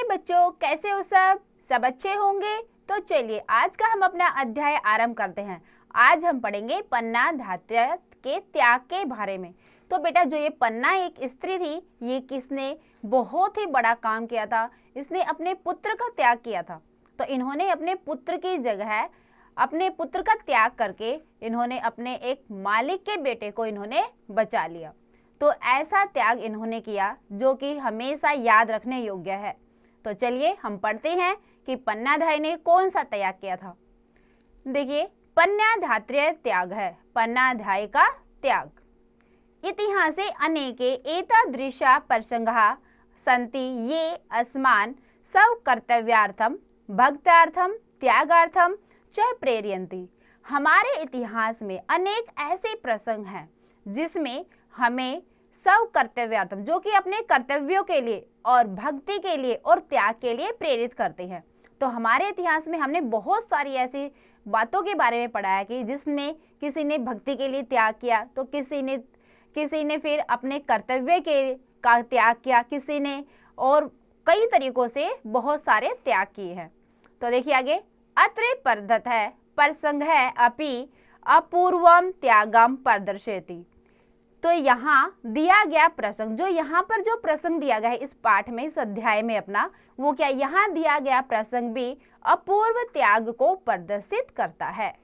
नमस्ते बच्चों, कैसे हो सब अच्छे होंगे। तो चलिए आज का हम अपना अध्याय आरंभ करते हैं। आज हम पढ़ेंगे पन्ना धात्र्य के त्याग के बारे में। तो बेटा जो ये पन्ना एक स्त्री थी, ये किसने बहुत ही बड़ा काम किया था, इसने अपने पुत्र का त्याग किया था। तो इन्होंने अपने पुत्र की जगह अपने पुत्र का त्याग करके इन्होंने अपने एक मालिक के बेटे को इन्होंने बचा लिया। तो ऐसा त्याग इन्होंने किया जो कि हमेशा याद रखने योग्य है। तो चलिए हम पढ़ते हैं कि पन्नाधाय ने कौन सा त्याग किया था। देखिए पन्ना धात्र्य त्याग है, पन्नाधाय का त्याग। इतिहासे अनेके एतादृशा प्रसंगाः सन्ति ये अस्मान् स्वकर्तव्यार्थं भक्त्यार्थं त्यागार्थं च प्रेरयन्ति। हमारे इतिहास में अनेक ऐसे प्रसंग हैं जिसमें हमें सब कर्तव्यार्थम, जो कि अपने कर्तव्यों के लिए और भक्ति के लिए और त्याग के लिए प्रेरित करते हैं। तो हमारे इतिहास में हमने बहुत सारी ऐसी बातों के बारे में पढ़ा है कि जिसमें किसी ने भक्ति के लिए त्याग किया, तो किसी ने फिर अपने कर्तव्य का त्याग किया, किसी ने और कई तरीकों से बहुत सारे त्याग किए हैं। तो देखिए आगे, अत्र परदत है प्रसंग है अपि अपूर्वम त्यागम प्रदर्शयति। तो यहाँ दिया गया प्रसंग, जो यहाँ पर जो प्रसंग दिया गया है इस पाठ में, इस अध्याय में अपना, वो क्या यहाँ दिया गया प्रसंग भी अपूर्व त्याग को प्रदर्शित करता है।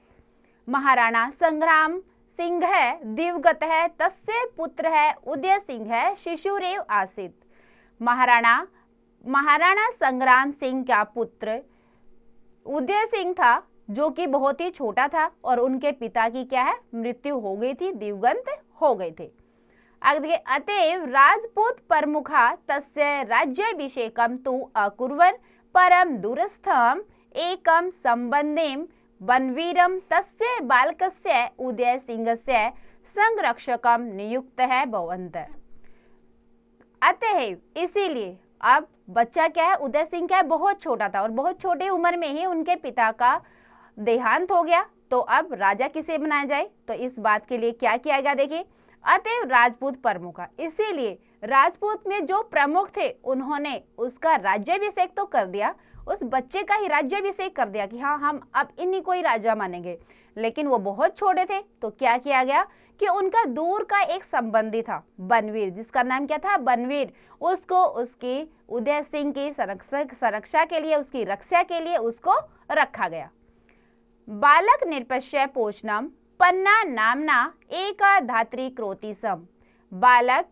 महाराणा संग्राम सिंह है दिवगत है, तस्य पुत्र है उदय सिंह है शिशुरेव आसित। महाराणा संग्राम सिंह का पुत्र उदय सिंह था, जो कि बहुत ही छोटा था और उनके पिता की क्या है, मृत्यु हो गई थी, दिवंगत हो गए थे। आगे देखिए, अतएव राजपूत प्रमुखा तस्य राज्याभिषेकम तु अकुर्वन् परम दूरस्थम एकम संबंधिम बनवीरम तस्य बालकस्य उदय सिंहस्य संरक्षकम नियुक्त है भवन्त। अतएव इसीलिए अब बच्चा क्या है, उदय सिंह क्या है, बहुत छोटा था और बहुत छोटे उम्र में ही उनके पिता का देहांत हो गया। तो अब राजा किसे बनाया जाए, तो इस बात के लिए क्या किया गया, देखिए, अतएव राजपूत प्रमुख, इसीलिए राजपूत में जो प्रमुख थे उन्होंने उसका राज्याभिषेक तो कर दिया, उस बच्चे का ही राज्याभिषेक कर दिया कि हाँ हम अब इन्हीं को ही राजा मानेंगे। लेकिन वो बहुत छोटे थे, तो क्या किया गया कि उनका दूर का एक संबंधी था बनवीर, जिसका नाम क्या था, बनवीर, उसको उसकी उदय सिंह की संरक्षा के लिए, उसकी रक्षा के लिए उसको रखा गया। बालक निरपश्य पोषणम पन्ना नामना एका धात्री क्रोति सम। बालक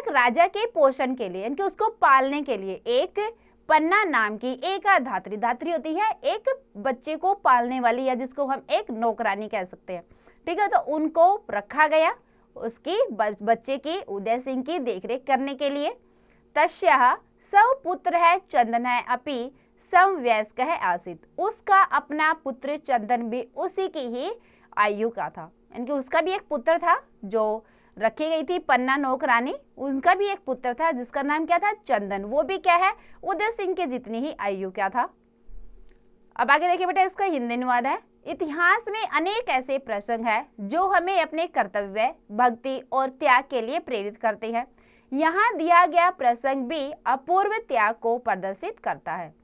राजा के पोषण के लिए, यानी उसको पालने के लिए एक पन्ना नाम की एका धात्री, धात्री होती है एक बच्चे को पालने वाली, या जिसको हम एक नौकरानी कह सकते हैं, ठीक है। तो उनको रखा गया उसकी बच्चे की उदय सिंह की देखरेख करने के लिए। तस्याः सव पुत्र है चंदन है अपि समवयस्क है आसित। उसका अपना पुत्र चंदन भी उसी की ही आयु का था, यानी उसका भी एक पुत्र था जो रखी गई थी पन्ना नौकरानी, उनका भी एक पुत्र था जिसका नाम क्या था, चंदन, वो भी क्या है, उदय सिंह के जितनी ही आयु क्या था। अब आगे देखिए बेटा, इसका हिंदी अनुवाद है। इतिहास में अनेक ऐसे प्रसंग है जो हमें अपने कर्तव्य, भक्ति और त्याग के लिए प्रेरित करते हैं। यहाँ दिया गया प्रसंग भी अपूर्व त्याग को प्रदर्शित करता है।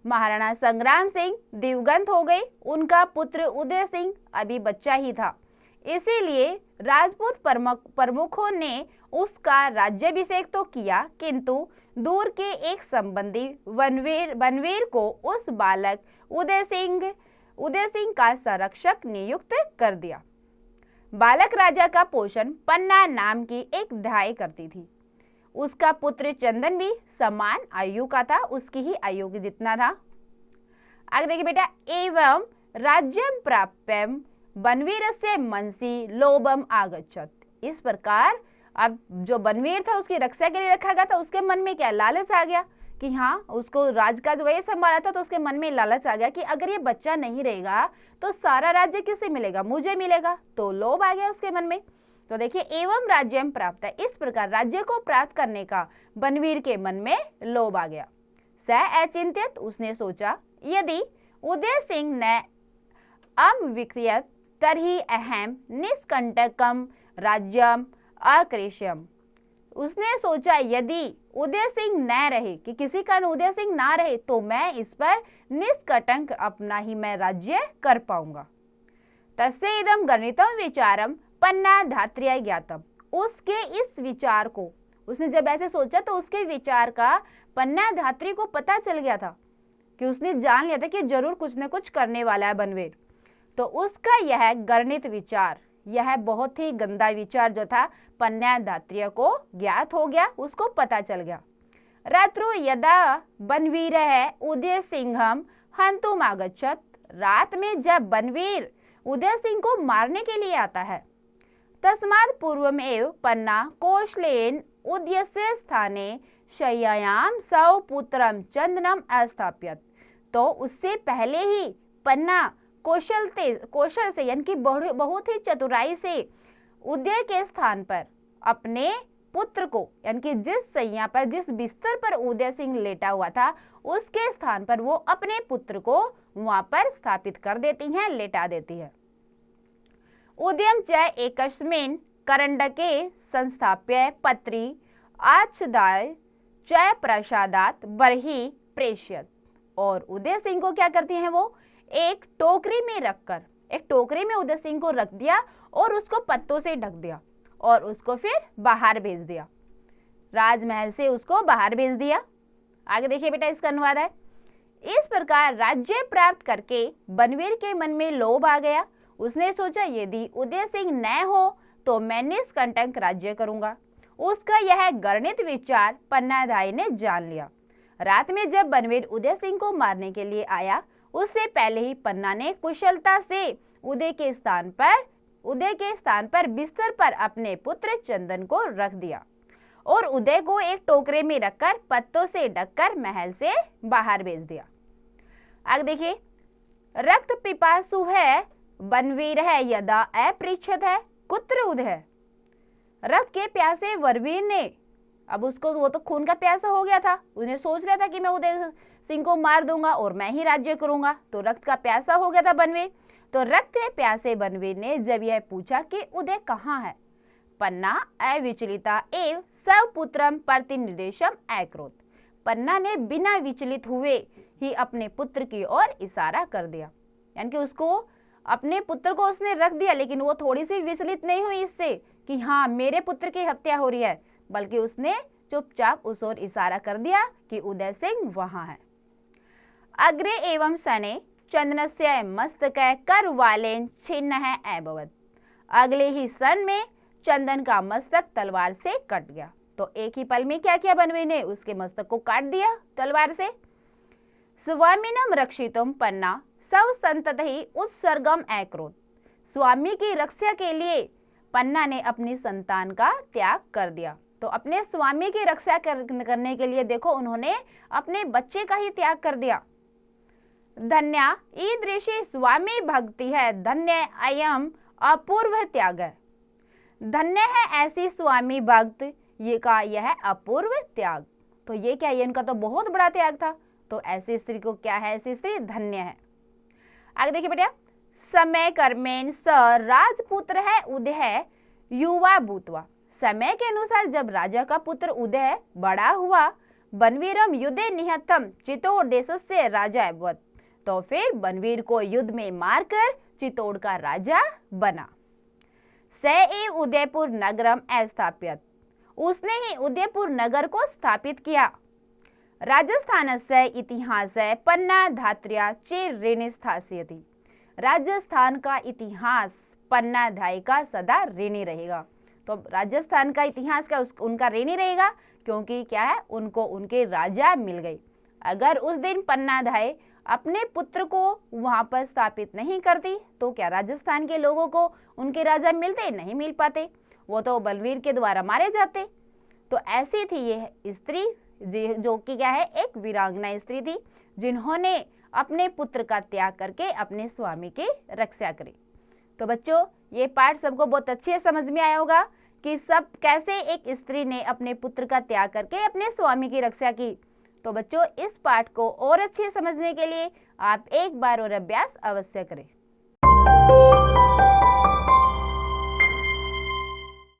महाराणा संग्राम सिंह दिवंगत हो गए, उनका पुत्र उदय सिंह अभी बच्चा ही था, इसीलिए राजपूत प्रमुखों ने उसका राज्याभिषेक तो किया, किंतु दूर के एक संबंधी बनवीर को उस बालक उदय सिंह का संरक्षक नियुक्त कर दिया। बालक राजा का पोषण पन्ना नाम की एक धाय करती थी। उसका पुत्र चंदन भी समान आयु का था, उसकी ही आयु की जितना था। आगे देखिए बेटा, एवं राज्यम प्राप्यम बनवीरस्य मनसि लोभम आगच्छत। इस प्रकार अब जो बनवीर था उसकी रक्षा के लिए रखा गया था, उसके मन में क्या लालच आ गया कि हाँ उसको राज का जो वही संभाला था, तो उसके मन में लालच आ गया कि अगर ये बच्चा नहीं रहेगा तो सारा राज्य किसे मिलेगा, मुझे मिलेगा। तो लोभ आ गया उसके मन में। तो देखिए, एवं राज्यम प्राप्त है, इस प्रकार राज्य को प्राप्त करने का बनवीर के मन में लोभ आ गया। स अचिंत्यत, उसने सोचा, यदि उदय सिंह ने अमविक्रियत तर्हि अहम निष्कंटकम राज्यम अकृष्यम। उसने सोचा यदि उदय सिंह न रहे, कि किसी कारण उदय सिंह ना रहे, तो मैं इस पर निष्कटंक अपना ही मैं राज्य कर पाऊंगा। तस्य इदम गणितम विचारम पन्ना धात्र्या ज्ञातम। उसके इस विचार को, उसने जब ऐसे सोचा तो उसके विचार का पन्ना धात्री को पता चल गया था, कि उसने जान लिया था कि जरूर कुछ न कुछ करने वाला है बनवेर। तो उसका यह गणित विचार, यह बहुत ही गंदा विचार जो था पन्ना धात्र्य को ज्ञात हो गया, उसको पता चल गया। रात्रौ यदा बनवीर उदय सिंहम हंतुम आगच्छत। रात में जब बनवीर उदय सिंह को मारने के लिए आता है, तस्मात् पूर्वमेव पन्ना कौशलेन उदयस्य स्थाने शय्यायां सौ पुत्रम चंदनम अस्थाप्यत। तो उससे पहले ही पन्ना कौशल से यानी कि बहुत ही चतुराई से उदय के स्थान पर अपने पुत्र को, यानी कि जिस सैया पर, जिस बिस्तर पर उदय सिंह लेटा हुआ था, उसके स्थान पर वो अपने पुत्र को वहां पर स्थापित कर देती हैं, लेटा देती है। उदयम च एकस्मिन् करंडके संस्थाप्य पत्री आच्छादाय च प्रसादात बर्हि प्रेष्यत। और उदय सिंह को क्या करती हैं, वो एक टोकरी में रखकर, एक टोकरी में उदय सिंह को रख दिया और उसको पत्तों से ढक दिया और उसको फिर बाहर भेज दिया, राजमहल से उसको बाहर भेज दिया। आगे देखिए बेटा, इसका अनुवाद है, इस प्रकार राज्य प्राप्त करके बनवीर के मन में लोभ आ गया। उसने सोचा यदि उदय सिंह न हो तो मैं निष्कंटक राज्य करूंगा। उसका यह गणित विचार पन्नाधाई ने जान लिया। रात में जब बनवीर उदय सिंह को मारने के लिए आया, उससे पहले ही पन्ना ने कुशलता से उदय के स्थान पर बिस्तर पर अपने पुत्र चंदन को रख दिया और उदय को एक टोकरे में रखकर पत्तों से ढककर महल से बाहर भेज दिया। आगे देखिए, रक्त पिपासु है बनवीर है यदा अपृच्छत है कुत्र उदय। रक्त के प्यासे वरवीर ने, अब उसको, वो तो खून का प्यासा हो गया था, उन्हें सोच रहा था कि मैं उदय सिंह को मार दूंगा और मैं ही राज्य करूंगा, तो रक्त का प्यासा हो गया था बनवीर। तो रक्त के प्यासे बनवीर ने जब यह पूछा कि उदय कहाँ है, पन्ना अविचलिता एव सपुत्रम प्रतिनिर्देशम अकरोत। पन्ना ने बिना विचलित हुए ही अपने पुत्र की ओर इशारा कर दिया, यानी कि उसको, अपने पुत्र को उसने रख दिया, लेकिन वो थोड़ी सी विचलित नहीं हुई इससे कि हाँ मेरे पुत्र की हत्या हो रही है, बल्कि उसने चुपचाप उस ओर इशारा कर दिया कि उदय सिंह वहां है। अग्रे एवं सने चंदनस्य मस्तक करवालेन छिन्न है अभवत। अगले ही सन में चंदन का मस्तक तलवार से कट गया। तो एक ही पल में क्या किया बनवीर ने, उसके मस्तक को काट दिया तलवार से। स्वामिनम रक्षितुम पन्ना सव संततहि उत्सर्गम अकरोत। स्वामी की रक्षा के लिए पन्ना ने अपनी संतान का त्याग कर दिया। तो अपने स्वामी की रक्षा करने के लिए देखो, उन्होंने अपने बच्चे का ही त्याग कर दिया। धन्या ईदृशी स्वामी भक्ति है, धन्य अयम अपूर्व त्याग है। धन्य है ऐसी स्वामी भक्त ये का यह अपूर्व त्याग। तो ये क्या, ये इनका तो बहुत बड़ा त्याग था। तो ऐसी स्त्री को क्या है, ऐसी स्त्री धन्य है। आगे देखिए बेटा, समय कर्मेन स राजपुत्र है उदय युवा भूतवा। समय के अनुसार जब राजा का पुत्र उदय बड़ा हुआ, बनवीरम युद्धे निहतम चित्तौड़ देशस्य राजा अभवत। तो फिर बनवीर को युद्ध में मारकर चित्तौड़ का राजा बना। स एव उदयपुर नगरम अस्थाप्यत। उसने ही उदयपुर नगर को स्थापित किया। राजस्थानस्य इतिहास पन्ना धात्र्या चिर ऋणी स्थास्यति। राजस्थान का इतिहास पन्ना धाई का सदा ऋणी रहेगा। तो राजस्थान का इतिहास का उनका ऋणी रहेगा, क्योंकि क्या है, उनको उनके राजा मिल गए। अगर उस दिन पन्ना धाई अपने पुत्र को वहां पर स्थापित नहीं करती तो क्या राजस्थान के लोगों को उनके राजा मिलते? नहीं मिल पाते, वो तो बलवीर के द्वारा मारे जाते। तो ऐसी थी ये स्त्री, जो कि क्या है, एक वीरांगना स्त्री थी, जिन्होंने अपने पुत्र का त्याग करके अपने स्वामी की रक्षा करी। तो बच्चों, ये पाठ सबको बहुत अच्छे से समझ में आया होगा कि सब कैसे एक स्त्री ने अपने पुत्र का त्याग करके अपने स्वामी की रक्षा की। तो बच्चों, इस पाठ को और अच्छे समझने के लिए आप एक बार और अभ्यास अवश्य करें।